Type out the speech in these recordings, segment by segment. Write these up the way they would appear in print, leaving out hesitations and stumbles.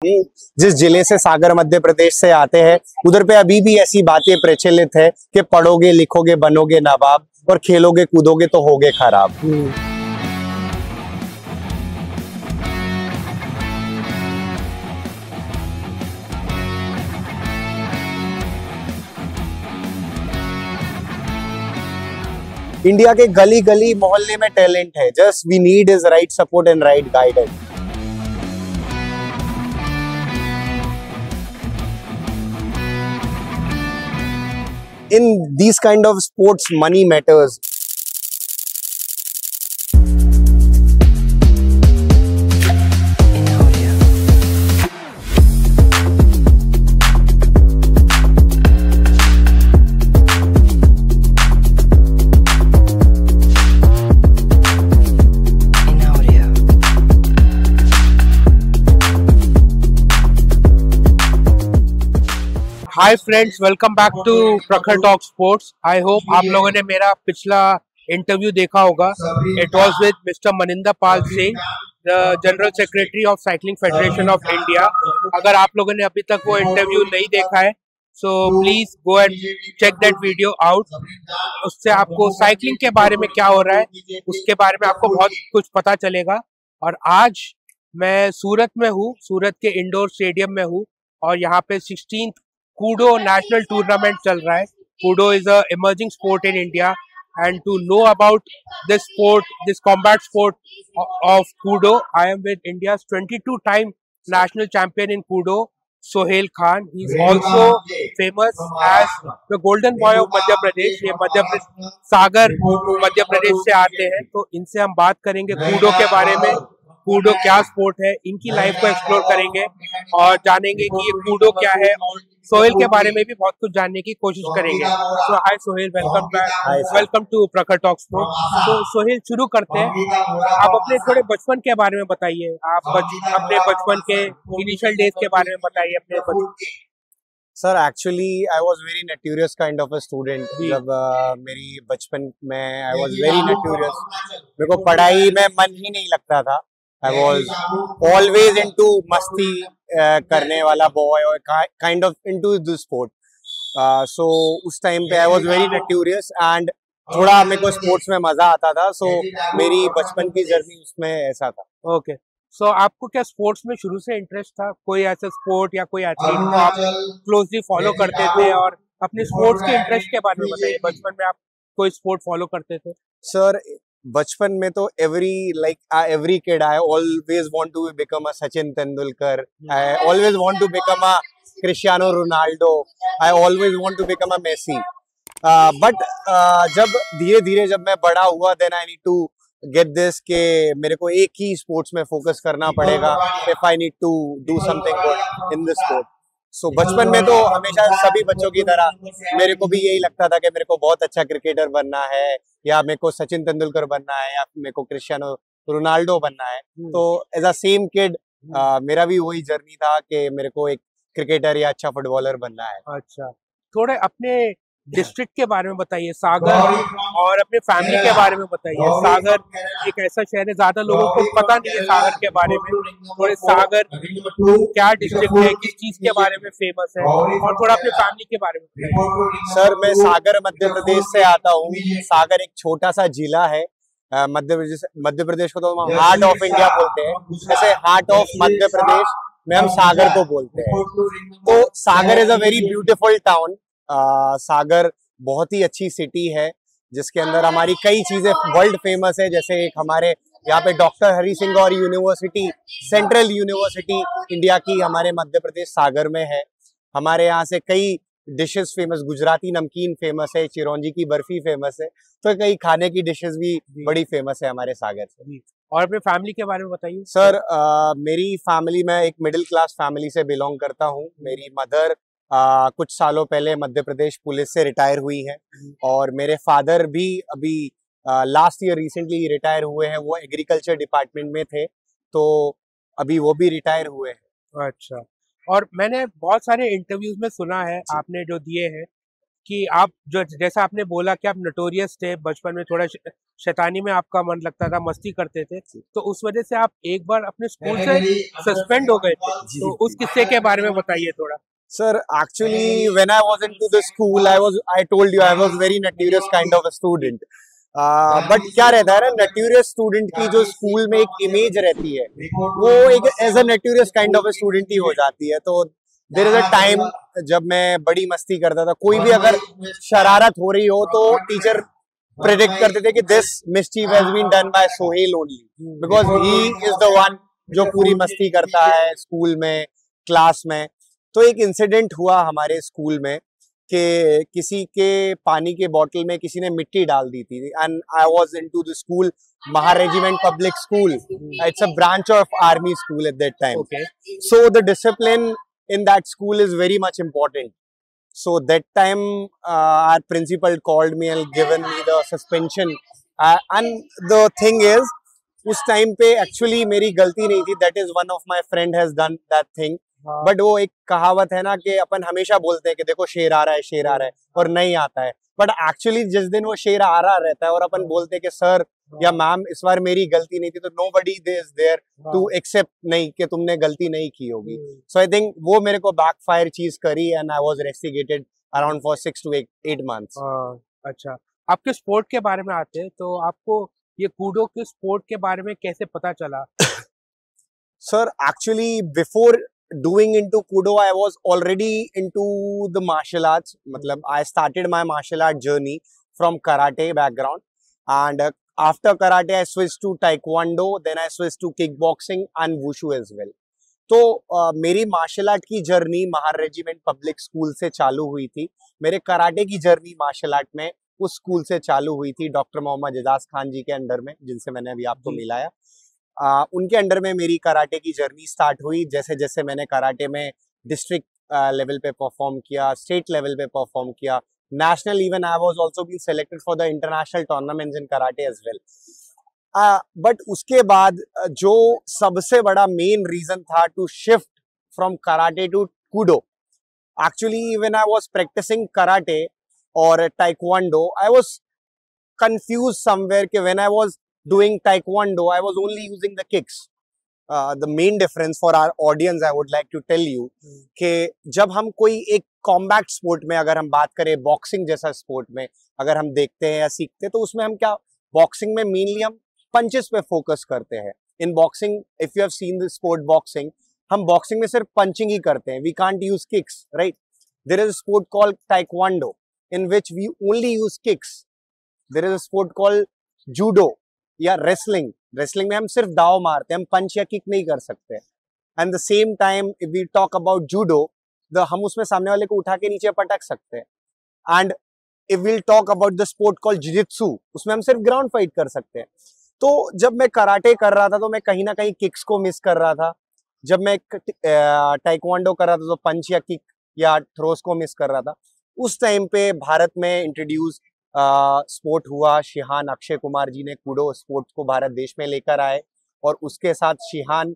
जिस जिले से सागर मध्य प्रदेश से आते हैं उधर पे अभी भी ऐसी बातें प्रचलित है कि पढ़ोगे लिखोगे बनोगे नवाब और खेलोगे कूदोगे तो होगे खराब। इंडिया के गली गली मोहल्ले में टैलेंट है, just we need is right support and right guidance. In these kind of sports, money matters. Hi friends, welcome back to Prakhar talk sports. I hope आप लोगों ने मेरा पिछला इंटरव्यू देखा होगा। It was with mister Maninder Pal Singh, the general secretary of cycling federation of India. अगर आप लोगों ने अभी तक वो इंटरव्यू नहीं देखा है so please go and check that video out. उससे आपको साइकिलिंग के बारे में क्या हो रहा है उसके बारे में आपको बहुत कुछ पता चलेगा। और आज मैं सूरत में हूँ, सूरत के इंडोर स्टेडियम में हूँ और यहाँ पे 16th कूडो नेशनल टूर्नामेंट चल रहा है। Kudo is a emerging sport in India and to know about this sport, this combat sport of kudo, I am with India's 22 time national champion in kudo, Sohel Khan. He is also famous as the golden boy of Madhya Pradesh. ये मध्य प्रदेश, सागर मध्य प्रदेश से आते हैं। तो इनसे हम बात करेंगे Koodo के बारे में, कूडो क्या स्पोर्ट है, इनकी लाइफ को एक्सप्लोर करेंगे और जानेंगे कि ये कूडो क्या है और सोहेल के बारे में भी बहुत कुछ जानने की कोशिश करेंगे। So hi Sohel, welcome back, welcome to Prakhar talk sport. तो सोहेल, शुरू करते हैं। आप अपने थोड़े बचपन के बारे में बताइए, आप अपने बचपन के इनिशियल डेज के बारे में बताइए अपने बचपन। Sir actually I was very notorious kind of a student. जब मेरी बचपन में आई वाज वेरी नट्यूरियस, मेरे को पढ़ाई में मन ही नहीं लगता था। आई वाज ऑलवेज इनटू मस्ती करने वाला बॉय और kind of into this sport. So उस टाइम पे I was very notorious and थोड़ा मेरे को स्पोर्ट्स में मजा आता था। सो मेरी बचपन की जर्नी उसमें ऐसा था। ओके, सो आपको क्या स्पोर्ट्स में शुरू से इंटरेस्ट था? कोई ऐसा स्पोर्ट या कोई एथलीट को आप क्लोजली फॉलो करते थे? और अपने स्पोर्ट्स के इंटरेस्ट के बारे में बताइए, बचपन में आप कोई स्पोर्ट फॉलो करते थे? सर बचपन में तो every kid I always want to become a Sachin Tendulkar, I always want to become a Cristiano Ronaldo, I always want to become a Messi. But जब धीरे धीरे जब मैं बड़ा हुआ then I need to get this के मेरे को एक ही स्पोर्ट्स में फोकस करना पड़ेगा if I need to do something good in this sport. So बचपन में तो हमेशा सभी बच्चों की तरह मेरे को भी यही लगता था कि मेरे को बहुत अच्छा क्रिकेटर बनना है या मेरे को सचिन तेंदुलकर बनना है या मेरे को क्रिस्टियानो रोनाल्डो बनना है। तो एज अ सेम किड मेरा भी वही जर्नी था कि मेरे को एक क्रिकेटर या अच्छा फुटबॉलर बनना है। अच्छा, थोड़े अपने डिस्ट्रिक्ट के बारे में बताइए, सागर, और अपने फैमिली के बारे में बताइए। सागर एक ऐसा शहर है, ज्यादा लोगों को पता नहीं है सागर के बारे में। थोड़े सागर क्या डिस्ट्रिक्ट है, किस चीज के बारे में फेमस है, और थोड़ा अपने फैमिली के बारे में बताइए। सर मैं सागर मध्य प्रदेश से आता हूँ। सागर एक छोटा सा जिला है मध्य प्रदेश को तो हम हार्ट ऑफ इंडिया बोलते हैं, जैसे हार्ट ऑफ मध्य प्रदेश में हम सागर को बोलते हैं। तो Sagar is a very beautiful town. Sagar बहुत ही अच्छी सिटी है जिसके अंदर हमारी कई चीजें वर्ल्ड फेमस है। जैसे एक हमारे यहाँ पे डॉक्टर हरि सिंह गौर यूनिवर्सिटी, सेंट्रल यूनिवर्सिटी इंडिया की हमारे मध्य प्रदेश सागर में है। हमारे यहाँ से कई डिशेस फेमस, गुजराती नमकीन फेमस है, चिरौंजी की बर्फी फेमस है, तो कई खाने की डिशेस भी बड़ी फेमस है हमारे सागर से। और अपने फैमिली के बारे में बताइए। सर मेरी फैमिली में एक मिडिल क्लास फैमिली से बिलोंग करता हूँ। मेरी मदर कुछ सालों पहले मध्य प्रदेश पुलिस से रिटायर हुई है और मेरे फादर भी अभी लास्ट ईयर रिसेंटली रिटायर हुए हैं। वो एग्रीकल्चर डिपार्टमेंट में थे, तो अभी वो भी रिटायर हुए हैं। अच्छा, और मैंने बहुत सारे इंटरव्यूज में सुना है आपने जो दिए हैं कि आप जो जैसा आपने बोला कि आप नोटोरियस थे बचपन में, थोड़ा शैतानी में आपका मन लगता था, मस्ती करते थे, तो उस वजह से आप एक बार अपने स्कूल से सस्पेंड हो गए थे, तो उस किस्से के बारे में बताइए थोड़ा। Sir, actually, when I was into the school, I told you, I was very notorious kind of a student. But क्या रहता है ना, नट्यूरियस स्टूडेंट की जो स्कूल में एक इमेज रहती है, वो एक as a notorious kind of a student ही हो जाती है. तो देयर इज अ टाइम जब मैं बड़ी मस्ती करता था, कोई भी अगर शरारत हो रही हो तो टीचर प्रेडिक्ट करते थे कि this mischief has been done by Sohail only, because he is the one जो पूरी मस्ती करता है स्कूल में, क्लास में. तो एक इंसिडेंट हुआ हमारे स्कूल में कि किसी के पानी के बोतल में किसी ने मिट्टी डाल दी थी, and I was into the school Mahar regiment public school. It's a branch of army school at that time. So the discipline in that school is very much important. So that time our principal called me and given me the suspension. And the thing is, उस time पे actually मेरी गलती नहीं थी. That is one of my friend has done that thing. But वो एक कहावत है ना कि अपन हमेशा बोलते हैं कि देखो शेर आ रहा है, शेर आ रहा है, और नहीं आता है. बट एक्चुअली जिस दिन वो शेर आ रहा रहता है और अपन बोलते हैं कि सर या मैम इस बार मेरी गलती नहीं थी, तो nobody is there to accept नहीं कि तुमने गलती नहीं की होगी. सो आई थिंक वो मेरे को बैकफायर चीज करी, and I was rusticated around for 6 to 8 months. अच्छा, आपके स्पोर्ट के बारे में आते हैं, तो आपको ये कूडो के स्पोर्ट के बारे में कैसे पता चला? Sir actually before doing into kudo I was already into the martial arts. matlab I started my martial art journey from karate background, and after karate I switched to taekwondo, then I switched to kickboxing and wushu as well. तो मेरी martial art की journey Mahar regiment public school से चालू हुई थी. मेरे karate की journey martial art में उस स्कूल से चालू हुई थी, डॉक्टर मोहम्मद एजाज खान जी के अंडर में, जिनसे मैंने अभी आपको मिलाया. उनके अंडर में मेरी कराटे की जर्नी स्टार्ट हुई. जैसे जैसे मैंने कराटे में डिस्ट्रिक्ट लेवल पे परफॉर्म किया, स्टेट लेवल पे परफॉर्म किया, national, even I was also been selected for the international tournaments in karate as well. But उसके बाद जो सबसे बड़ा मेन रीजन था to shift from karate to kudo, actually when I was practicing karate और taekwondo, I was confused somewhere कि when I was doing taekwondo, I was only using the kicks. The main difference for our audience, I would like to tell you कि जब हम कोई एक combat sport में अगर हम बात करें, बॉक्सिंग जैसा स्पोर्ट में अगर हम देखते हैं या सीखते हैं, तो उसमें हम क्या, बॉक्सिंग में मेनली हम पंचेस पे फोकस करते हैं. In boxing, if you have seen the sport boxing, हम बॉक्सिंग में सिर्फ पंचिंग ही करते हैं. We can't use kicks, right? There is a sport called taekwondo in which we only use kicks. There is a sport called judo या wrestling. Wrestling में हम सिर्फ दाव मारते हैं, हम पंच या किक नहीं कर सकते. And the same time, if we talk about judo, हम उसमें सामने वाले को उठा के नीचे पटक सकते हैं. And if we'll talk about the sport called jiu-jitsu, उसमें हम सिर्फ ग्राउंड फाइट कर सकते हैं. तो जब मैं कराटे कर रहा था तो मैं कहीं ना कहीं किक्स को मिस कर रहा था. जब मैं taekwondo कर रहा था तो पंच या किक या थ्रोस को मिस कर रहा था. उस टाइम पे भारत में इंट्रोड्यूस स्पोर्ट हुआ. शिहान अक्षय कुमार जी ने कूडो स्पोर्ट्स को भारत देश में लेकर आए, और उसके साथ शिहान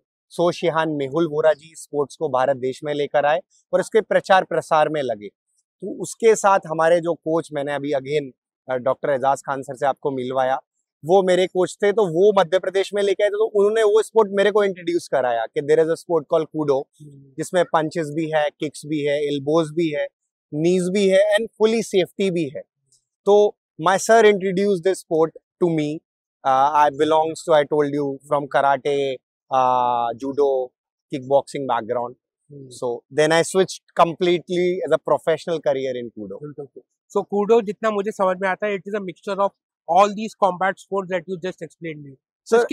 मेहुल वोरा जी स्पोर्ट्स को भारत देश में लेकर आए और इसके प्रचार प्रसार में लगे. तो उसके साथ हमारे जो कोच, मैंने अभी again doctor Ejaz Khan sir से आपको मिलवाया, वो मेरे कोच थे. तो वो मध्य प्रदेश में लेके आए थे, तो उन्होंने वो स्पोर्ट मेरे को इंट्रोड्यूस कराया कि there is a sport called kudo, जिसमें पंचेस भी है, किक्स भी है, एल्बोज भी है, नीज भी है, एंड फुली सेफ्टी भी है. तो my sir introduced this sport to me. I belongs to, I told you, from karate, judo, kickboxing background. So then I switched completely as a professional career in kudo. So kudo जितना मुझे समझ में आता है, it is a mixture of all these combat sports that you just explained me. So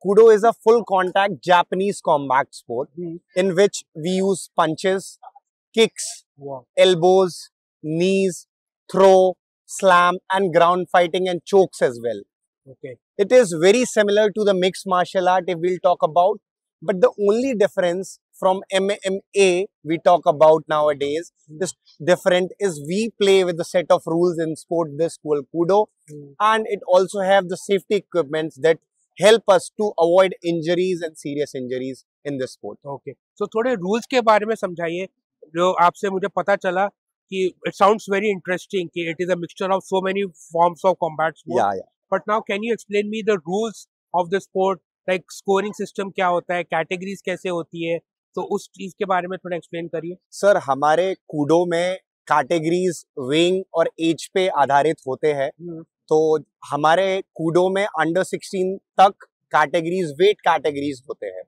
kudo is a full contact Japanese combat sport in which we use punches, kicks, elbows, knees, throw, slam, and ground fighting and chokes as well. Okay. It is very similar to the mixed martial art if we'll talk about, but the only difference from MMA we talk about nowadays is different is we play with the set of rules in sport this called kudo, and it also have the safety equipments that help us to avoid injuries and serious injuries in this sport. Okay. So थोड़े rules के बारे में समझाइए, जो आपसे मुझे पता चला कि it sounds very interesting कि it is a mixture of so many forms of combat sport. Yeah, yeah. But now can you explain me the rules of the sport, like scoring system क्या होता है, categories कैसे होती है, तो उस चीज के बारे में थोड़ा एक्सप्लेन करिए. सर हमारे कूडो में कैटेगरीज वेइंग और एज पे आधारित होते हैं. तो हमारे कूडो में अंडर 16 तक कैटेगरीज वेट कैटेगरीज होते हैं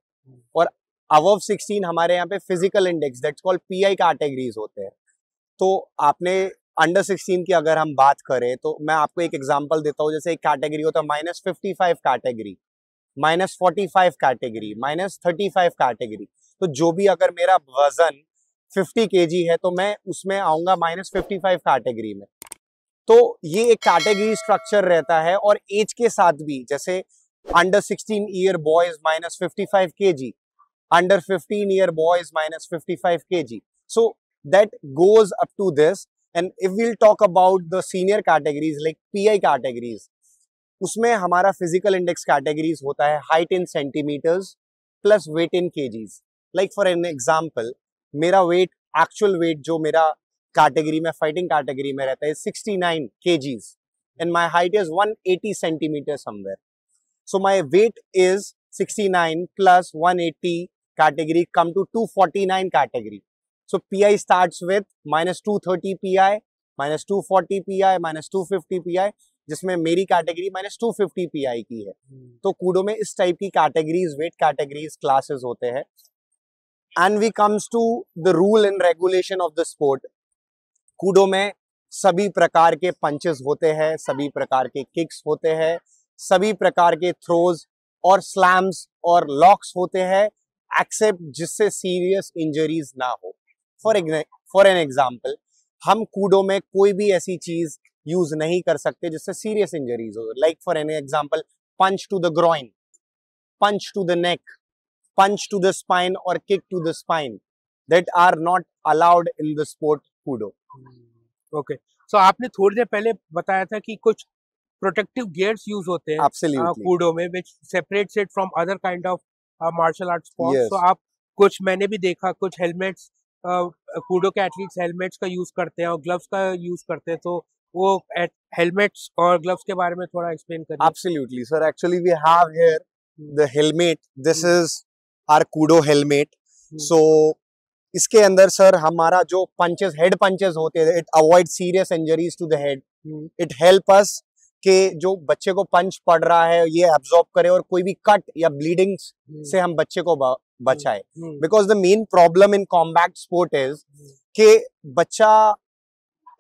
और अबव 16 हमारे यहाँ पे physical index that's called pi categories होते हैं. तो आपने अंडर 16 की अगर हम बात करें तो मैं आपको एक एग्जांपल देता हूँ. जैसे एक कैटेगरी होता है -55 कैटेगरी, -45 कैटेगरी, -35 कैटेगरी. तो जो भी अगर मेरा वजन 50 kg है तो मैं उसमें आऊंगा -55 कैटेगरी में. तो ये एक कैटेगरी स्ट्रक्चर रहता है. और एज के साथ भी जैसे under 16 year boys -55 kg, under 15 year boys -55 kg. So that goes up to this. And if we'll talk about the senior categories like PI categories, उसमें हमारा फिजिकल इंडेक्स कैटेगरीज होता है height in centimeters plus weight in kgs. Like for an example, मेरा weight, actual weight जो मेरा category में, fighting category में रहता है 69 kgs and my height is 180 centimeters somewhere. So my weight is 69 plus 180 category come to 249 category. So PI starts with -230 PI, -240 PI, -250 PI, जिसमें मेरी category -250 PI की है. तो कूडो में इस टाइप की कैटेगरीज, वेट कैटेगरीज, क्लासेस होते हैं. And we comes to the rule and regulation of the sport. Kudo में सभी प्रकार के पंचेस होते हैं, सभी प्रकार के किक्स होते हैं, सभी प्रकार के थ्रोज और स्लैम्स और लॉक्स होते हैं, एक्सेप्ट जिससे सीरियस इंजरीज ना हो. फॉर एन एग्जांपल, हम कूडो में कोई भी ऐसी चीज यूज नहीं कर सकते जिससे सीरियस इंजरीज हो. Like for an example, punch to the groin, punch to the neck, punch to the spine और kick to the spine, that are not allowed in the sport kudo. Okay, so आपने थोड़ी देर पहले बताया था कि कुछ protective gears use होते हैं कूडो में, which separates it from other kind of martial art sports. तो आप कुछ, मैंने भी देखा कुछ हेलमेट्स, कूडो के एथलीट्स हेलमेट्स का यूज करते हैं और ग्लव्स का यूज करते हैं. तो वो हेलमेट्स और ग्लव्स के बारे में थोड़ा एक्सप्लेन करिए. Absolutely sir, actually we have here the helmet. This is our kudo helmet. So इसके अंदर सर हमारा जो पंचेस, हेड पंचेस होते हैं, it avoid serious injuries to the head. It help us के जो बच्चे को पंच पड़ रहा है ये एब्जॉर्ब करे और कोई भी कट या ब्लीडिंग से हम बच्चे को बचाए. Because the main problem in combat sport is के बच्चा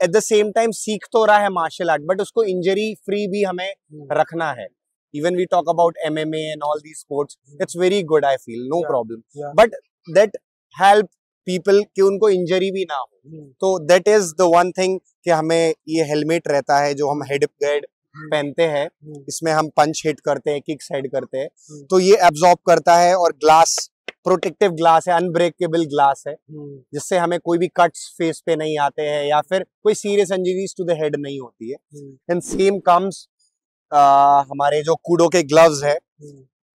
एट द सेम टाइम सीख तो रहा है मार्शल आर्ट, बट उसको इंजरी फ्री भी हमें रखना है. Even we talk about MMA and all these sports, it's very good, I feel, no problem, but that help people कि उनको इंजरी भी ना हो. तो that is the one thing कि हमें ये हेलमेट रहता है जो हम हेड गार्ड पहनते हैं. इसमें हम पंच हिट करते हैं, किक्स हेड करते हैं, तो ये एब्जॉर्ब करता है. और ग्लास, प्रोटेक्टिव ग्लास है, अनब्रेकेबल ग्लास है, जिससे हमें कोई भी कट्स फेस पे नहीं आते हैं या फिर कोई serious injuries to the head नहीं होती है. एंड सेम कम्स हमारे जो कूडो के ग्लव्स है,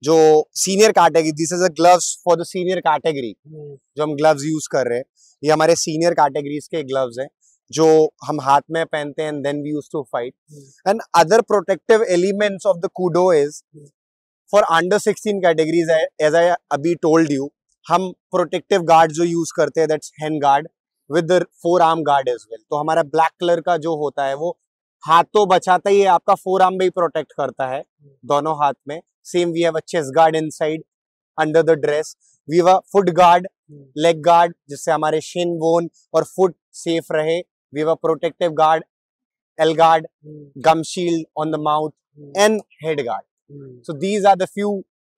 जो senior category, this is a gloves for the senior category. जो हम ग्लव्स यूज कर रहे हैं ये हमारे सीनियर कैटेगरीज के ग्लव्स हैं जो हम हाथ में पहनते हैं, and then we use to fight. And other protective elements of the kudo is for under 16 categories, as I अभी टोल्ड यू, हम प्रोटेक्टिव गार्ड जो यूज करते हैं, that's hand guard with the 4 arm guard as well. तो हमारा black colour का जो होता है वो हाथ तो बचाता ही है, आपका 4 आर्म भी प्रोटेक्ट करता है दोनों हाथ में. Same we have a chest guard inside under the dress. We have a foot guard, leg guard, जिससे हमारे शिन बोन और फुट सेफ रहे. We have a protective guard, L guard, gum shield on the mouth, and head guard. So these are the few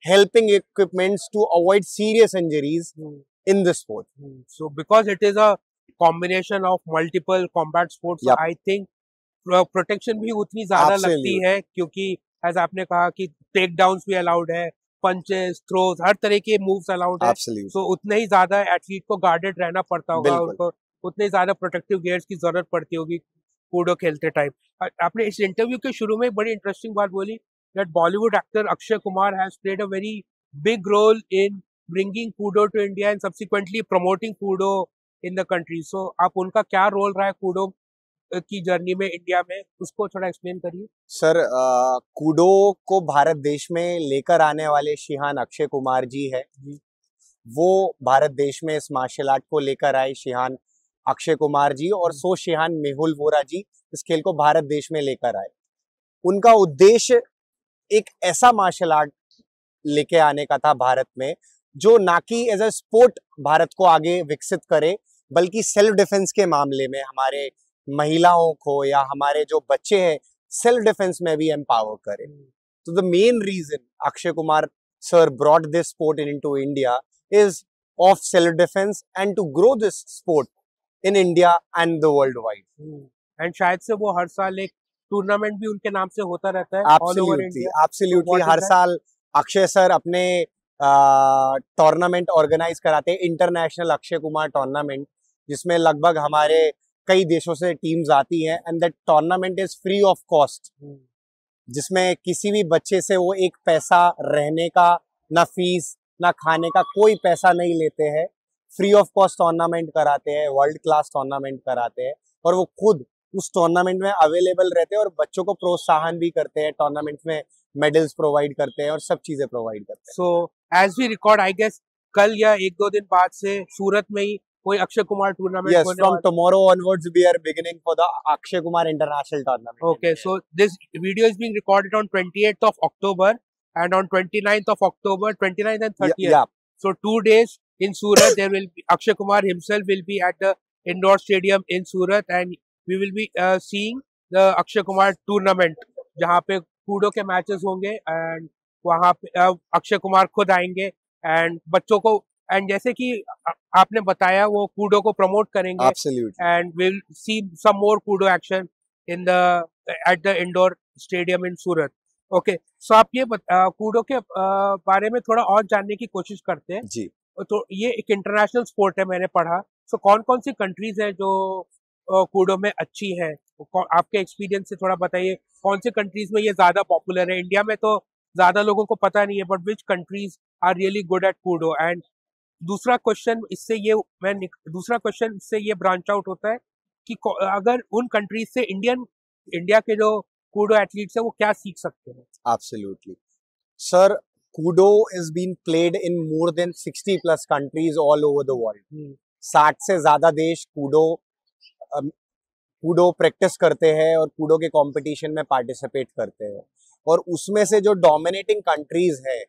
helping equipments to avoid serious injuries in the sport. So because it is a combination of multiple combat sports, so I think protection भी उतनी ज्यादा लगती है, क्योंकि as आपने कहा कि take downs भी अलाउड है, पंचेस, थ्रोज, हर तरह के मूव्स अलाउड है. So उतने ही ज्यादा एथलीट को गार्डेड रहना पड़ता होगा, उनको उतने ज्यादा प्रोटेक्टिव गियर्स की जरूरत पड़ती होगी कूडो खेलते टाइम. आपने इस इंटरव्यू के शुरू में बड़ी इंटरेस्टिंग बात बोली that Bollywood actor Akshay Kumar has played a very big role in bringing Kudo to India and subsequently promoting Kudo in the country. So आप उनका क्या रोल रहा है कूडो की जर्नी में इंडिया में, उसको थोड़ा एक्सप्लेन करिए. सर, कूडो को भारत देश में लेकर आने वाले शिहान अक्षय कुमार जी है. वो भारत देश में इस मार्शल आर्ट को लेकर आए शिहान अक्षय कुमार जी, और सो शिहान मेहुल वोरा जी इस खेल को भारत देश में लेकर आए. उनका उद्देश्य एक ऐसा मार्शल आर्ट लेके आने का था भारत में, जो ना कि एज अ स्पोर्ट भारत को आगे विकसित करे, बल्कि सेल्फ डिफेंस के मामले में हमारे महिलाओं को या हमारे जो बच्चे हैं सेल्फ डिफेंस में भी एम्पावर करे. तो the main reason Akshay Kumar sir brought this sport into India is of self defense and to grow this sport in India and the world wide. And शायद से वो हर साल एक टूर्नामेंट भी उनके नाम से होता रहता है ऑल ओवर इंडिया. एब्सोल्युटली हर साल अक्षय सर अपने टूर्नामेंट ऑर्गेनाइज कराते हैं, इंटरनेशनल अक्षय कुमार टूर्नामेंट, जिसमें लगभग हमारे कई देशों से टीम्स आती हैं. And that tournament is free of cost, जिसमें किसी भी बच्चे से वो एक पैसा रहने का, ना फीस ना खाने का, कोई पैसा नहीं लेते हैं. फ्री ऑफ कॉस्ट टूर्नामेंट कराते हैं, वर्ल्ड क्लास टूर्नामेंट कराते हैं, और वो खुद उस टूर्नामेंट में अवेलेबल रहते हैं और बच्चों को प्रोत्साहन भी करते हैं. टूर्नामेंट में मेडल्स प्रोवाइड करते हैं और सब चीजें प्रोवाइड करते हैं. So as we record, I guess कल या एक दो दिन बाद से सूरत में ही कोई Akshay Kumar tournament Yes, from tomorrow onwards we are beginning for the Akshay Kumar International Tournament. Okay, so this video is being recorded on 28th of October and on 29th of October, 29th and 30th. Yeah. So 2 days in Surat, there will be Akshay Kumar himself will be at the indoor stadium in Surat, and we will be seeing the Akshay Kumar tournament, जहाँ पे Koodo के matches होंगे and वहाँ पे अक्षय कुमार खुद आएंगे and बच्चों को, एंड जैसे कि आपने बताया वो कूडो को प्रमोट करेंगे. Absolutely. And will see some more kudo action in the at the indoor stadium in Surat. Okay, so आप ये कूडो के बारे में थोड़ा और जानने की कोशिश करते हैं. जी. तो ये एक इंटरनेशनल स्पोर्ट है, मैंने पढ़ा. सो कौन कौन सी कंट्रीज हैं जो कूडो में अच्छी है? आपके एक्सपीरियंस से थोड़ा बताइए, कौन सी कंट्रीज में ये ज्यादा पॉपुलर है? इंडिया में तो ज्यादा लोगों को पता नहीं है, but which countries are really good at kudo? And दूसरा क्वेश्चन इससे ये ब्रांच आउट होता है कि अगर उन कंट्रीज से इंडिया के जो कूडो एथलीट्स है वो क्या सीख सकते हैं? Absolutely. Sir, Kudo is being played in more than 60 plus countries all over the world. 60 से ज्यादा देश कूडो प्रैक्टिस करते हैं और कूडो के कंपटीशन में पार्टिसिपेट करते हैं. और उसमें से जो डोमिनेटिंग कंट्रीज है,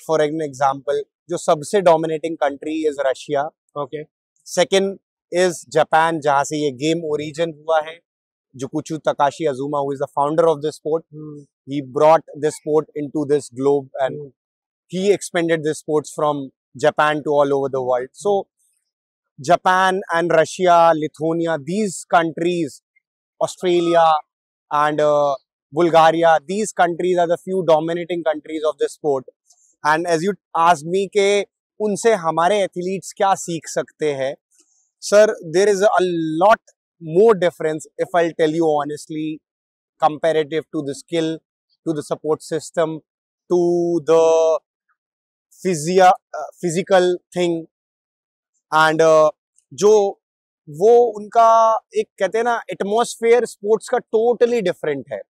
फॉर एन एग्जांपल, जो सबसे dominating country is Russia. Okay. Second is Japan, जहां से ये गेम ओरिजिन हुआ है. Jukuchu Takashi Azuma, who is the founder of this sport, he brought this sport into this globe, and he expanded this sports from Japan to all over the world. So Japan and Russia, Lithuania, these countries, Australia and Bulgaria, these countries are the few dominating countries of this sport. And as you asked me के उनसे हमारे athletes क्या सीख सकते हैं? Sir, there is a lot more difference, if I'll tell you honestly, comparative to the skill, to the support system, to the physical thing, and जो वो उनका एक कहते हैं ना एटमॉस्फेयर स्पोर्ट्स का टोटली डिफरेंट है.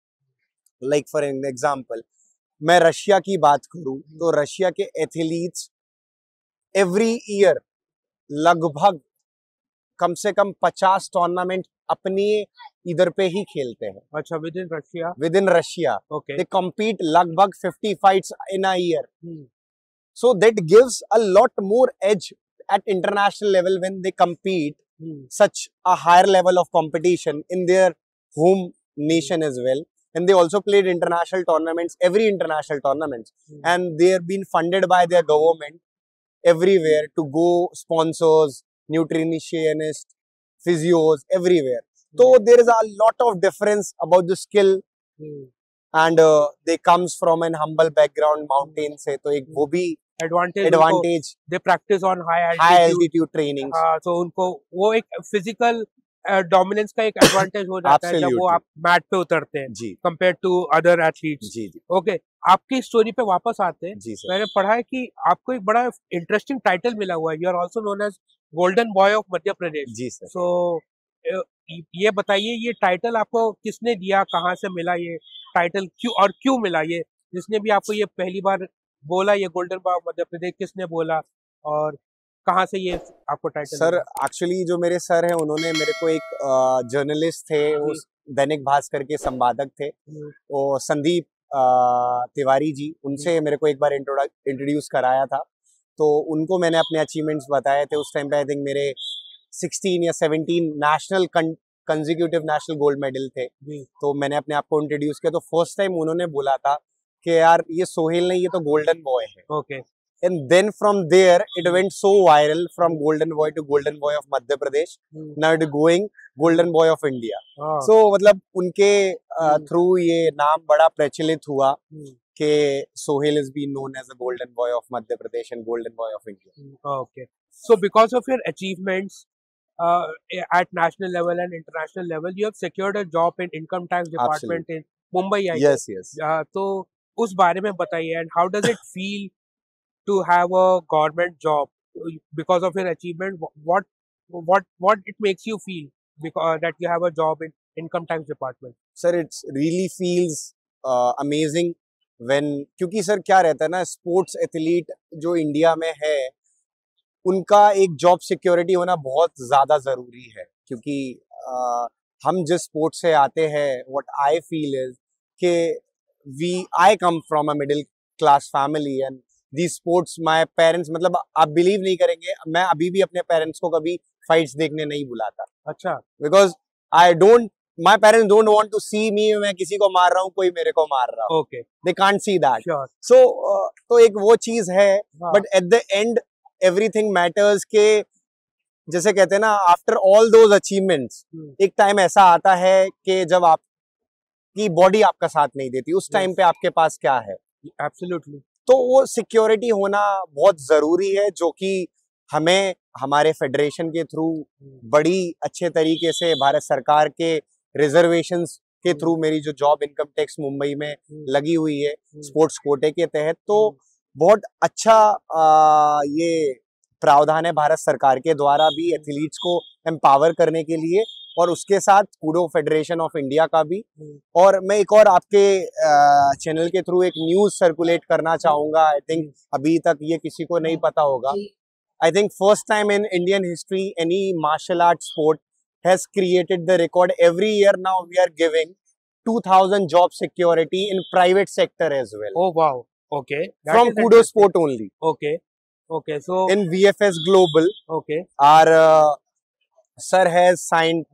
लाइक फॉर एन एग्जांपल, मैं रशिया की बात करूं तो रशिया के एथलीट्स एवरी ईयर लगभग कम से कम 50 टूर्नामेंट अपने इधर पे ही खेलते हैं. अच्छा, with in Russia. Okay. They compete लगभग 50 fights in a year. So that gives a lot more edge at international level when they compete such a higher level of competition in their home nation as well. And they also played international tournaments, every international tournaments, and they are being funded by their government everywhere to go sponsors, nutritionists, physios, everywhere. So there is a lot of difference about the skill, and they comes from an humble background, mountain से, तो एक वो भी advantage. They practice on high altitude training. तो उनको वो एक physical dominance का एक एडवांटेज हो जाता है जब वो Absolutely. आप मैट पे उतरते हैं जी कंपेयर टू अदर एथलीट्स। जी जी ओके, आपकी स्टोरी पे वापस आते हैं। जी सर। मैंने पढ़ा है कि आपको एक बड़ा इंटरेस्टिंग टाइटल मिला हुआ है, you are also known as golden boy of Madhya Pradesh. जी सर। सो ये बताइए, ये टाइटल आपको किसने दिया, कहाँ से मिला ये टाइटल, क्यों और क्यों मिला ये, जिसने भी आपको ये पहली बार बोला ये गोल्डन बॉय ऑफ मध्य प्रदेश किसने बोला, और कहाँ से ये आपको टाइटल सर मिला? एक्चुअली जो मेरे सर हैं उन्होंने मेरे को एक जर्नलिस्ट थे, वो जी। दैनिक भास्कर के संपादक थे, हम्म, वो संदीप तिवारी जी, उनसे मेरे को एक बार इंट्रोड्यूस कराया था। तो उनको मैंने अपने अचीवमेंट्स बताए थे। उस टाइम पे आई थिंक मेरे 16 या 17 national consecutive national gold medal थे। जी। तो मैंने अपने आप को इंट्रोड्यूस किया। तो फर्स्ट टाइम उन्होंने बोला था कि यार ये सोहेल नहीं, ये तो गोल्डन बॉय है। Okay. And then from there, it went so viral from Golden Boy to Golden Boy of Madhya Pradesh. Now it going Golden Boy of India. हाँ। So मतलब उनके थ्रू ये नाम बड़ा प्रचलित हुआ कि Sohail is being known as a Golden Boy of Madhya Pradesh and Golden Boy of India. Okay. So because of your achievements at national level and international level, you have secured a job in income tax department in Mumbai, I Yes, guess. yes. तो उस बारे में बताइए, and how does it feel to have a government job because of your achievement? What it makes you feel because that you have a job in income tax department? Sir, it really feels amazing when, क्योंकि sir क्या रहता है ना, sports athlete जो India में है उनका एक जॉब सिक्योरिटी होना बहुत ज़्यादा ज़रूरी है। क्योंकि हम जिस स्पोर्ट से आते हैं, व्हाट आई फील इज कि I come from a middle class family and the sports my parents, मतलब आप बिलीव नहीं करेंगे, मैं अभी भी अपने पेरेंट्स को कभी फाइट्स देखने नहीं बुलाता। अच्छा। Because I don't, my parents don't want to see me, मैं किसी को मार रहा हूँ, कोई मेरे को मार रहा हूँ। Okay. They can't see that. Sure. So तो एक वो चीज है, हाँ। But at the end everything matters के, जैसे कहते हैं ना, आफ्टर ऑल दोज अचीवमेंट्स एक टाइम ऐसा आता है कि जब आपकी बॉडी आपका साथ नहीं देती, उस टाइम पे आपके पास क्या है। एब्सोल्युटली। तो वो सिक्योरिटी होना बहुत जरूरी है, जो कि हमें हमारे फेडरेशन के थ्रू बड़ी अच्छे तरीके से, भारत सरकार के रिजर्वेशंस के थ्रू मेरी जो जॉब इनकम टैक्स मुंबई में लगी हुई है स्पोर्ट्स कोटे के तहत, तो बहुत अच्छा ये प्रावधान है भारत सरकार के द्वारा भी एथलीट्स को एम्पावर करने के लिए, और उसके साथ कूडो फेडरेशन ऑफ इंडिया का भी। और मैं एक और आपके चैनल के थ्रू एक न्यूज सर्कुलेट करना चाहूंगा, आई थिंक अभी तक ये किसी को नहीं पता होगा। I think first time in Indian history any martial art sport has created the record. Every year now we are giving 2,000 job security in private sector as well. Oh wow. Okay. From Kudo Sport only. Okay. Okay. So in VFS Global, okay, our sir has signed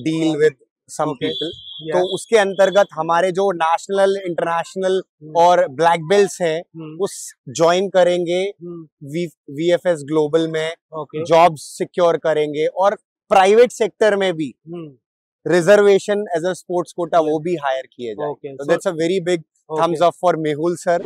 deal with some people. तो उसके अंतर्गत हमारे जो national, international और black belts हैं, उस join करेंगे VFS global में, जॉब सिक्योर करेंगे, और प्राइवेट सेक्टर में भी reservation as a sports quota वो भी हायर किए जाएंगे। So that's a very big thumbs up for Mehul sir,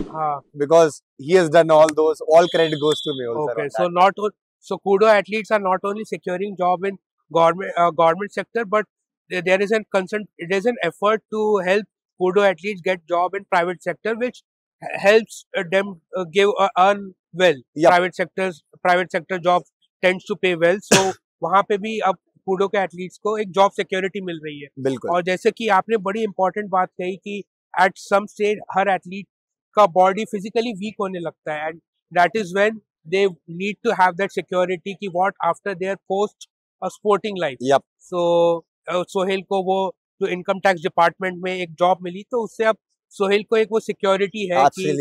because he has done all those. All credit goes to Mehul sir. Okay, so Kudo athletes are not only securing job in government sector, but there is an effort to help Kudo athletes get job in private sector, which helps them earn well. Yep. Private sector job tends to pay well, so वहाँ पे भी अब Kudo के athletes को एक job security मिल रही है। बिल्कुल। और जैसे कि आपने बड़ी इंपॉर्टेंट बात कही कि एट सम स्टेज हर एथलीट का बॉडी फिजिकली वीक होने लगता है, and that is when they need to have that security कि what after their post a sporting life. Yup. So Sohel को वो जो इनकम टैक्स डिपार्टमेंट में एक जॉब मिली, तो उससे अब सोहेल को एक वो सिक्योरिटी है कि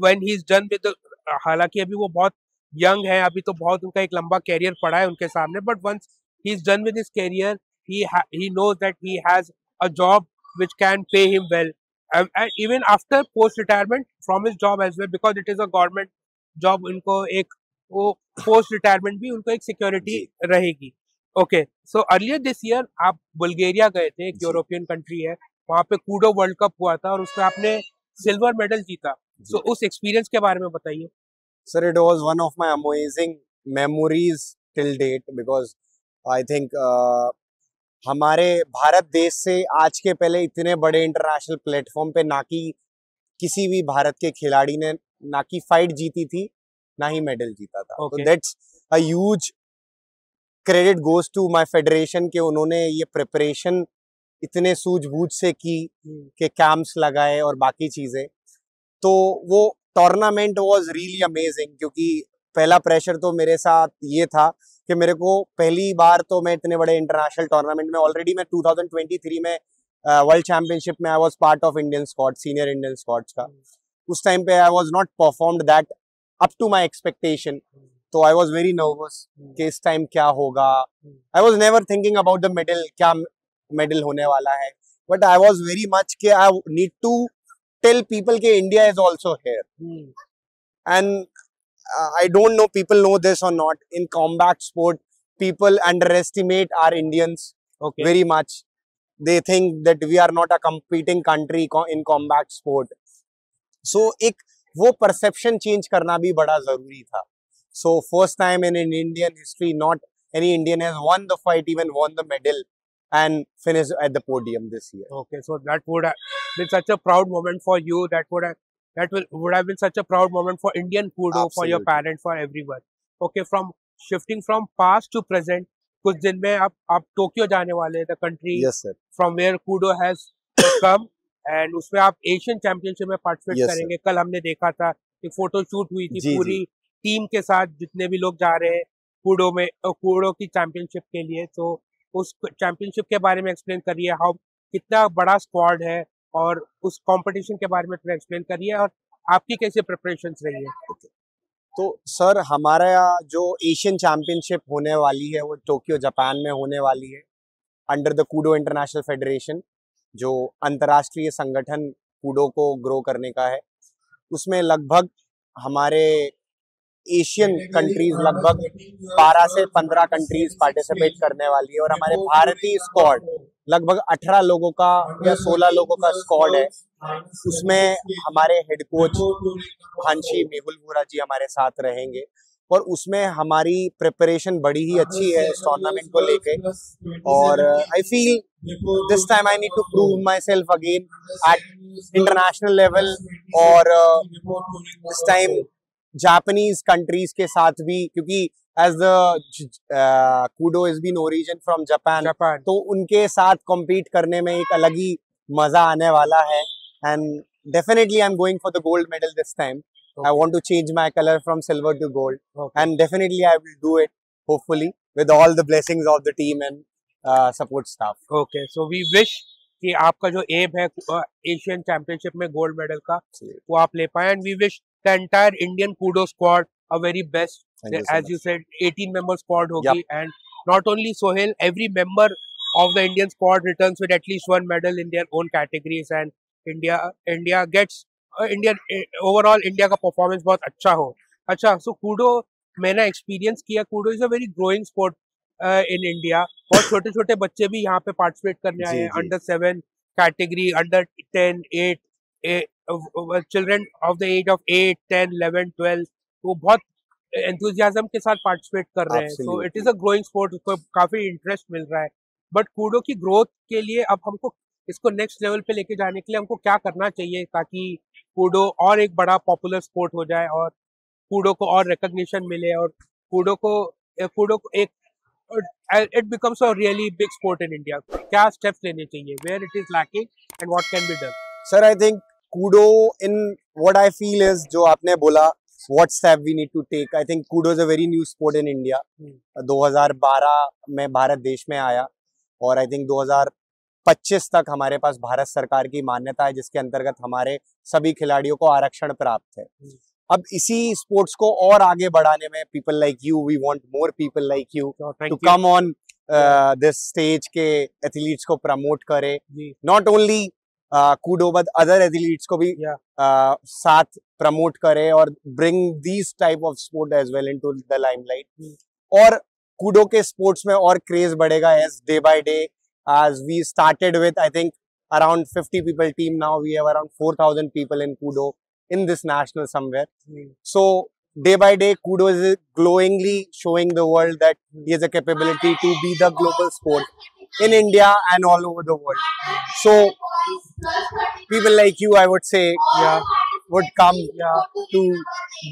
when he is done with, हालांकि अभी वो बहुत यंग है, अभी तो बहुत उनका एक लंबा कैरियर पड़ा है उनके सामने, but once he is done with his career, he knows that he has a job which can pay him well, and even after post retirement from his job as well, because it is a government job, उनको एक वो post retirement भी उनको एक security रहेगी। Okay, so earlier this year आप Bulgaria गए थे, एक यूरोपियन कंट्री है, वहाँ पे कूडो वर्ल्ड कप हुआ था और उसमें आपने सिल्वर मेडल जीता। सो उस एक्सपीरियंस के बारे में बताइए। Sir, it was one of my amazing memories till date, because I think हमारे भारत देश से आज के पहले इतने बड़े इंटरनेशनल प्लेटफॉर्म पे ना कि किसी भी भारत के खिलाड़ी ने ना कि फाइट जीती थी ना ही मेडल जीता था। तो that's a huge credit goes to my federation कि उन्होंने ये प्रिपरेशन इतने सूझबूझ से की कि कैंप्स लगाए और बाकी चीजें। तो वो टूर्नामेंट वाज रियली अमेजिंग, क्योंकि पहला प्रेशर तो मेरे साथ ये था कि मेरे को पहली बार तो मैं इतने बड़े इंटरनेशनल टूर्नामेंट में, ऑलरेडी मैं 2023 में वर्ल्ड चैंपियनशिप में I was part of Indian squad, senior Indian squads का। उस टाइम पे I was not performed that up to my expectation, तो आई वाज वेरी नर्वस कि इस टाइम क्या होगा। I was never thinking about the medal, क्या medal होने वाला है, but I was very much कि I need to tell people that India is also here. And I don't know people know this or not. In combat sport, people underestimate our Indians very much. They think that we are not a competing country in combat sport. So एक वो perception change करना भी बड़ा जरूरी था. So first time in Indian history, not any Indian has won the fight, even won the medal and finished at the podium this year. Okay, so that would have been such a proud moment for you. That would have been such a proud moment for Indian Kudo, for your parents, for everyone. Okay, from shifting from past to present, कुछ दिन में आप Tokyo जाने वाले हैं, the country from where Kudo has come, and उसमें आप Asian championship में पार्टिसिपेट करेंगे। कल हमने देखा था एक फोटो शूट हुई थी पूरी टीम के साथ, जितने भी लोग जा रहे हैं कूडो में, कूडो की चैंपियनशिप के लिए। तो उस चैंपियनशिप के बारे में एक्सप्लेन करिए, हाउ कितना बड़ा स्क्वाड है, और उस कंपटीशन के बारे में थोड़ा एक्सप्लेन करिए, और आपकी कैसे प्रिपरेशंस रही है। तो सर हमारा जो एशियन चैंपियनशिप होने वाली है वो टोक्यो जापान में होने वाली है, under the Koodo international federation, जो अंतर्राष्ट्रीय संगठन कूडो को ग्रो करने का है। उसमें लगभग हमारे एशियन कंट्रीज, लगभग 12 से 15 कंट्रीज पार्टिसिपेट करने वाली है, और हमारे भारतीय स्क्वाड लगभग 18 लोगों का या 16 लोगों का स्क्वाड है। उसमें हमारे हेड कोच हांशी मेहुल वोरा जी हमारे साथ रहेंगे, और उसमें हमारी प्रिपरेशन बड़ी ही अच्छी है इस टूर्नामेंट को लेके। और I feel this time I need to prove myself again at international level, और दिस टाइम जापानीज कंट्रीज के साथ भी, क्योंकि as the kudo is been origin from Japan, तो उनके साथ कॉम्पीट करने में एक अलग ही मजा आने वाला है। And definitely I am going for the gold medal this time. I want to change my color from silver to gold, and definitely I will do it, hopefully, with all the blessings of the team and support staff. Okay, so we wish कि आपका जो M है Asian championship में gold medal का, वो आप ले पाए, and we wish the entire Indian Kudo squad a very best. As you said, 18 member squad होगी, and not only Sohail, every member of the Indian squad returns with at least one medal in their own categories, and India gets overall India का performance बहुत अच्छा हो। अच्छा, सो Koodo मैंने experience किया, Koodo is a very growing sport in India. बहुत छोटे छोटे बच्चे भी यहाँ पे पार्टिसिपेट करने आए हैं, under 7 category, under 10, 8 children of the age of 8, 10, 11, 12, वो बहुत एंथुजियाज्म के साथ पार्टिसिपेट कर रहे हैं। So it is a growing sport, उसको काफी इंटरेस्ट मिल रहा है। बट कूडो की ग्रोथ के लिए अब हमको इसको नेक्स्ट लेवल पे लेके जाने के लिए हमको क्या करना चाहिए, ताकि कूडो और एक बड़ा पॉपुलर स्पोर्ट हो जाए, और कूडो को और रिकॉग्निशन मिले, और कूडो को एक it becomes a really big sport in India. क्या स्टेप्स लेने चाहिए, where it is lacking and what can be done? Sir I think kudo in what I feel is, जो आपने बोला what step we need to take, I think kudo is a very new sport in India. 2012 में भारत देश में आया, और I think 2025 तक हमारे पास भारत सरकार की मान्यता है, जिसके अंतर्गत हमारे सभी खिलाड़ियों को आरक्षण प्राप्त है। अब इसी स्पोर्ट्स को और आगे बढ़ाने में people like you, we want more people like you to come on this stage के एथलीट्स को प्रमोट करे, not only kudo but other athletes को भी साथ प्रमोट करे, और bring these type of sport as well into the limelight. और kudo के स्पोर्ट्स में और क्रेज बढ़ेगा as day by day, as we started with I think around 50 people team, now we have around 4,000 people in Kudo in this national somewhere. So day by day, Kudo is glowingly showing the world that he has a capability to be the global sport in India and all over the world. So, people like you, I would say, Yeah, would come yeah, to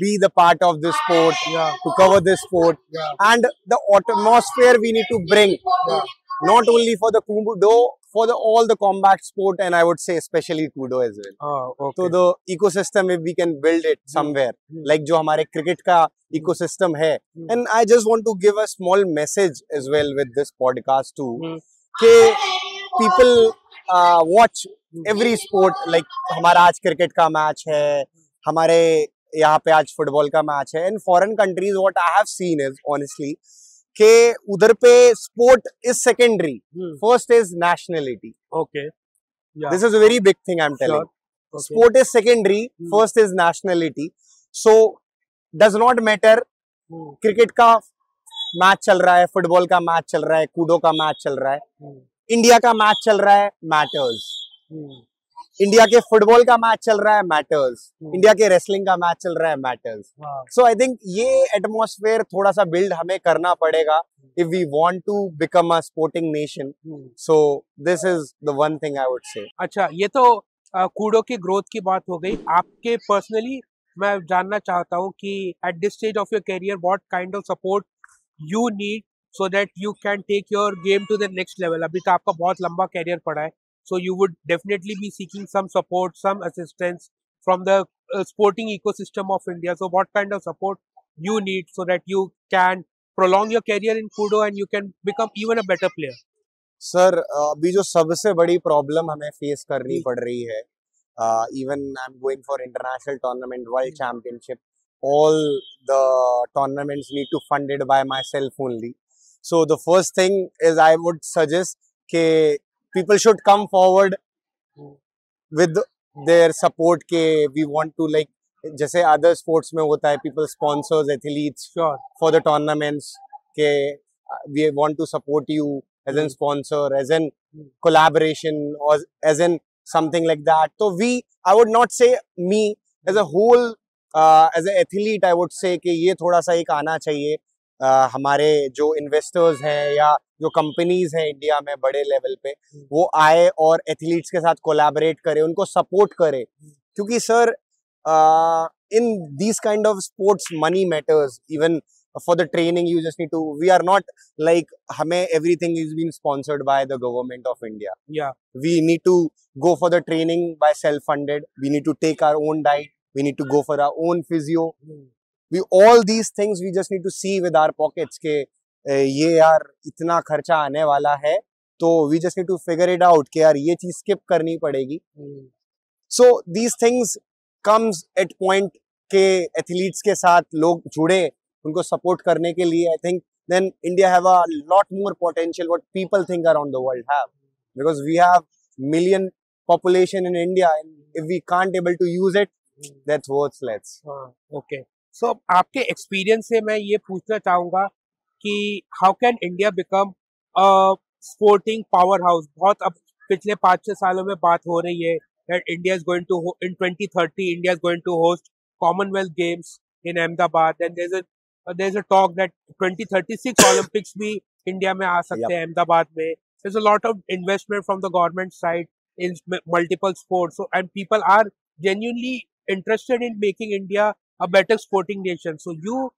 be the part of this sport, yeah, to cover this sport, yeah, and the atmosphere we need to bring, yeah. not only for the Kudo, for all the combat sport, and I would say especially Kudo as well. Oh, So okay. the ecosystem, if we can build it somewhere, like जो हमारे cricket का ecosystem है, and I just want to give a small message as well with this podcast too, कि people watch every sport, like हमारा आज cricket का match है, हमारे यहाँ पे आज football का match है, and foreign countries what I have seen is honestly कि उधर पे sport is secondary, first is nationality. Okay. Yeah. This is a very big thing I'm telling. Sure. Okay. Sport is secondary, first is nationality. So does not matter cricket का match चल रहा है, football का match चल रहा है, Koodo का match चल रहा है, इंडिया का मैच चल रहा है, मैटर्स. इंडिया के फुटबॉल का मैच चल रहा है, मैटर्स. इंडिया के रेसलिंग का मैच चल रहा है, मैटर्स. सो आई थिंक ये एटमॉस्फेयर थोड़ा सा बिल्ड हमें करना पड़ेगा if we want to become a sporting nation. So this is the one thing I would say. अच्छा, ये तो कूडो की ग्रोथ की बात हो गई. आपके पर्सनली मैं जानना चाहता हूँ कि at this stage of your career what kind of support you need so that you can take your game to the next level. अभी तो आपका बहुत लंबा करियर पड़ा है, so you would definitely be seeking some support, some assistance from the sporting ecosystem of India. So what kind of support you need so that you can prolong your career in Kudo and you can become even a better player? Sir अभी जो सबसे बड़ी problem हमें face करनी पड़ रही है, even I am going for international tournament, world championship, all the tournaments need to funded by myself only. So the first thing is I would suggest ke people should come forward with their support ke we want to, like जैसे other sports में होता है, people sponsors athletes Sure. for the tournaments ke we want to support you as in sponsor, as in collaboration, or as in something like that. So I would not say me as a whole, as an athlete, I would say कि ये थोड़ा सा एक आना चाहिए, हमारे जो investors हैं या जो कंपनीज हैं इंडिया में बड़े लेवल पे, वो आए और एथलीट्स के साथ कोलैबोरेट करे, उनको सपोर्ट करे, क्योंकि sir in these kind of sports money matters. Even for the training you just need to, we are not like hame everything is being sponsored by the government of India. Yeah, we need to go for the training by self funded, we need to take our own diet, we need to go for our own physio. We all these things we just need to see with our pockets ke ye yaar itna kharcha aane wala hai, तो we just need to figure it out कि यार ये चीज skip करनी पड़ेगी. So these things comes at point के athletes के साथ लोग जुड़े, उनको support करने के लिए, I think then India have a lot more potential what people think around the world have, because we have million population in India, and if we can't able to use it, that's worthless. Okay. So आपके experience से मैं ये पूछना चाहूँगा कि how can India become a sporting powerhouse? बहुत अब पिछले 5-6 सालों में बात हो रही है that India is going to in 2030 India is going to host Commonwealth Games in Ahmedabad, and there's a talk that 2036 Olympics भी India में आ सकते हैं अहमदाबाद में. There's a lot of investment from the government side in multiple sports, so and people are genuinely interested in making India a better sporting nation. So you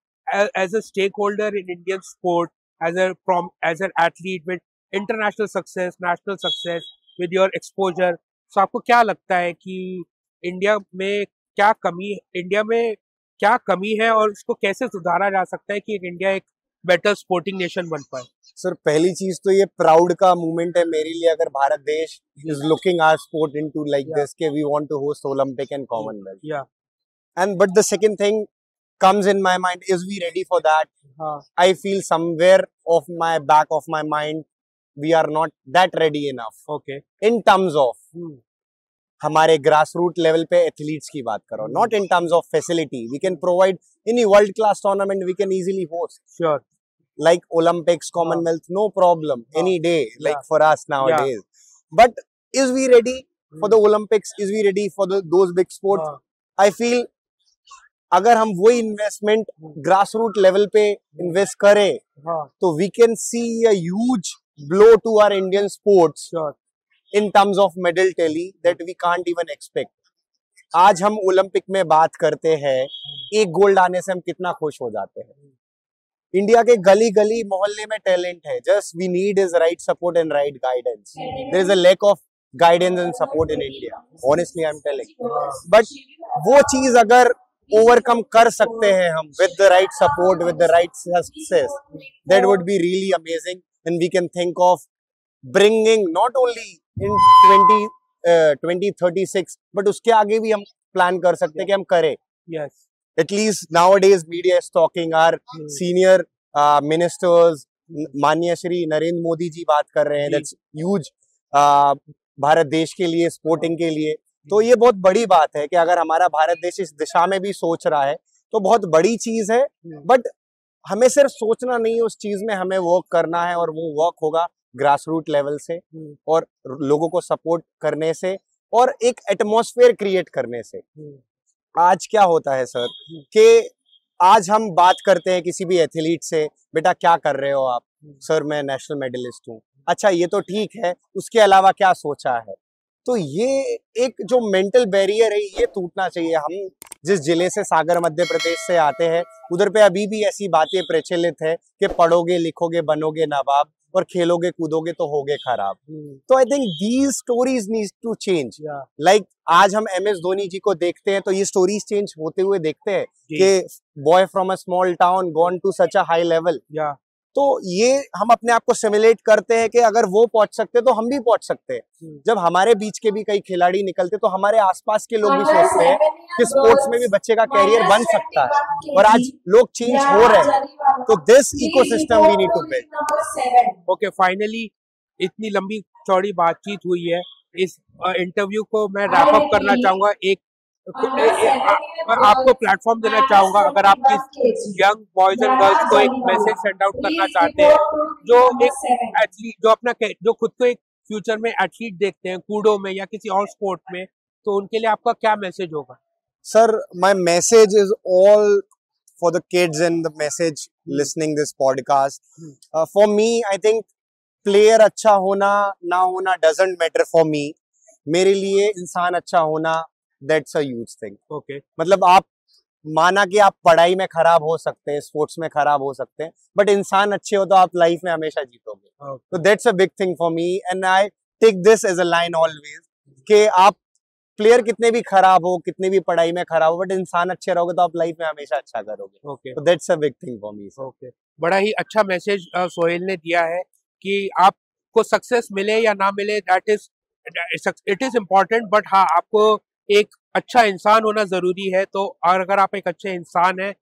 as a stakeholder in Indian sport, as an athlete with international success, national success, with your exposure, so आपको क्या लगता है कि India में क्या कमी है और उसको कैसे सुधारा जा सकता है कि इंडिया एक बेटर स्पोर्टिंग नेशन बन पाए? सर पहली चीज तो ये प्राउड का मूवमेंट है मेरे लिए, अगर भारत देश is looking our sport into like this के we want to host Olympic and Commonwealth. And but the second thing comes in my mind, is we ready for that? I feel somewhere of my back of my mind we are not that ready enough. Okay. In terms of हमारे grassroots level पे athletes की बात करो, not in terms of facility. We can provide any world class tournament, we can easily host. Sure. Like Olympics, Commonwealth, no problem, any day, like for us nowadays. But is we ready for the Olympics? Is we ready for those big sports? I feel अगर हम वही investment grass root level पे invest करें तो we can see a huge blow to our Indian sports in terms of medal tally that we can't even expect. आज हम Olympic में बात करते हैं, एक गोल्ड आने से हम कितना खुश हो जाते हैं। इंडिया के गली गली मोहल्ले में टैलेंट है, just we need is right support and right guidance. There is a lack of guidance and support in India, honestly I am telling. But वो चीज अगर ओवरकम कर सकते हैं हम with the right support, with the right success, that would be really amazing and we can think of bringing not only in 2036 but उसके आगे भी हम प्लान कर सकते हैं कि हम करें। Yes. At least nowadays media is talking, our senior ministers, माननीय श्री नरेंद्र मोदी जी बात कर रहे हैं, that's huge भारत देश के लिए, स्पोर्टिंग के लिए। तो ये बहुत बड़ी बात है कि अगर हमारा भारत देश इस दिशा में भी सोच रहा है तो बहुत बड़ी चीज है। बट हमें सिर्फ सोचना नहीं है, उस चीज में हमें वर्क करना है और वो वर्क होगा ग्रास रूट लेवल से और लोगों को सपोर्ट करने से और एक एटमॉस्फेयर क्रिएट करने से। आज क्या होता है सर कि आज हम बात करते हैं किसी भी एथलीट से, बेटा क्या कर रहे हो आप? सर मैं नेशनल मेडलिस्ट हूँ। अच्छा ये तो ठीक है, उसके अलावा क्या सोचा है? तो ये एक जो मेंटल बैरियर है ये टूटना चाहिए। हम जिस जिले से, सागर मध्य प्रदेश से आते हैं, उधर पे अभी भी ऐसी बातें प्रचलित है कि पढ़ोगे लिखोगे बनोगे नवाब और खेलोगे कूदोगे तो होगे खराब। तो I think these stories need to change. Like आज हम MS धोनी जी को देखते हैं तो ये स्टोरीज चेंज होते हुए देखते हैं कि boy from a small town gone to such a high level. तो ये हम अपने आप को सिमुलेट करते हैं कि अगर वो पहुंच सकते तो हम भी पहुंच सकते हैं। जब हमारे बीच के भी कई खिलाड़ी निकलते तो हमारे आसपास के लोग भी सोचते हैं कि स्पोर्ट्स में भी बच्चे का कैरियर बन सकता है और आज लोग चेंज हो रहे हैं। तो this ecosystem we need to build. Okay, finally इतनी लंबी चौड़ी बातचीत हुई है, इस इंटरव्यू को मैं रैप अप करना चाहूंगा। आपको प्लेटफॉर्म देना चाहूंगा, अगर आप किस यंग बॉयज एंड गर्ल्स को एक मैसेज सेंड आउट करना चाहते हैं जो एक एथलीट, जो अपना जो खुद को एक फ्यूचर में एथलीट देखते हैं कूडो में या किसी और स्पोर्ट में, तो उनके लिए आपका क्या मैसेज होगा? Sir my message is all for the kids and the message listening this podcast. For me, I think player अच्छा होना ना होना doesn't matter for me. मेरे लिए इंसान अच्छा होना that's a huge thing. Okay. मतलब आप माना कि आप पढ़ाई में खराब हो सकते हैं, स्पोर्ट्स में खराब हो सकते हैं, बट इंसान अच्छे हो तो आप लाइफ में हमेशा जीतोगे। तो that's a big thing for me and I take this as a line always कि आप प्लेयर कितने भी खराब हो, कितने भी पढ़ाई में खराब हो, बट इंसान अच्छे रहोगे तो आप लाइफ में हमेशा अच्छा करोगे। ओके, तो that's a big thing for me. Okay, बड़ा ही अच्छा मैसेज सोहेल ने दिया है कि आपको सक्सेस मिले या ना मिले, that is it is important, but हाँ आपको एक अच्छा इंसान होना जरूरी है। तो और अगर आप एक अच्छे इंसान हैं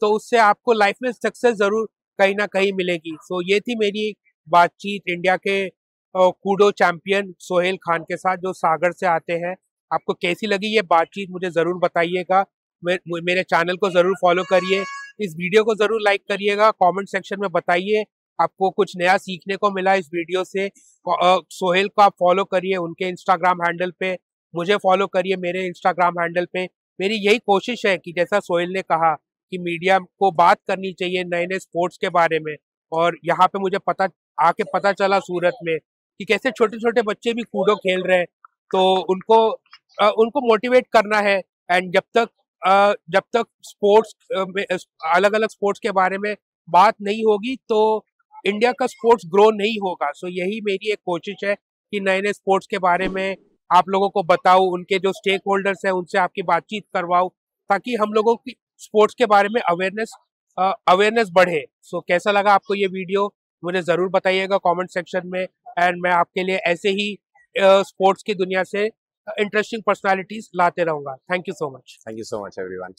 तो उससे आपको लाइफ में सक्सेस जरूर कहीं ना कहीं मिलेगी। सो ये थी मेरी बातचीत इंडिया के कूडो चैंपियन सोहेल खान के साथ जो सागर से आते हैं। आपको कैसी लगी ये बातचीत मुझे ज़रूर बताइएगा। मेरे चैनल को ज़रूर फॉलो करिए, इस वीडियो को ज़रूर लाइक करिएगा, कमेंट सेक्शन में बताइए आपको कुछ नया सीखने को मिला इस वीडियो से। सोहेल को आप फॉलो करिए उनके इंस्टाग्राम हैंडल पे, मुझे फॉलो करिए मेरे इंस्टाग्राम हैंडल पे। मेरी यही कोशिश है कि जैसा सोहेल ने कहा कि मीडिया को बात करनी चाहिए नए नए स्पोर्ट्स के बारे में। और यहाँ पे मुझे पता चला सूरत में कि कैसे छोटे छोटे बच्चे भी कूडो खेल रहे हैं, तो उनको मोटिवेट करना है। एंड जब तक स्पोर्ट्स अलग अलग स्पोर्ट्स के बारे में बात नहीं होगी तो इंडिया का स्पोर्ट्स ग्रो नहीं होगा। सो यही मेरी एक कोशिश है कि नए नए स्पोर्ट्स के बारे में आप लोगों को बताऊं, उनके जो स्टेक होल्डर्स हैं उनसे आपकी बातचीत करवाऊं, ताकि हम लोगों की स्पोर्ट्स के बारे में अवेयरनेस बढ़े। सो कैसा लगा आपको ये वीडियो मुझे ज़रूर बताइएगा कमेंट सेक्शन में। एंड मैं आपके लिए ऐसे ही स्पोर्ट्स की दुनिया से इंटरेस्टिंग पर्सनालिटीज लाते रहूंगा। Thank you so much. Thank you so much everyone.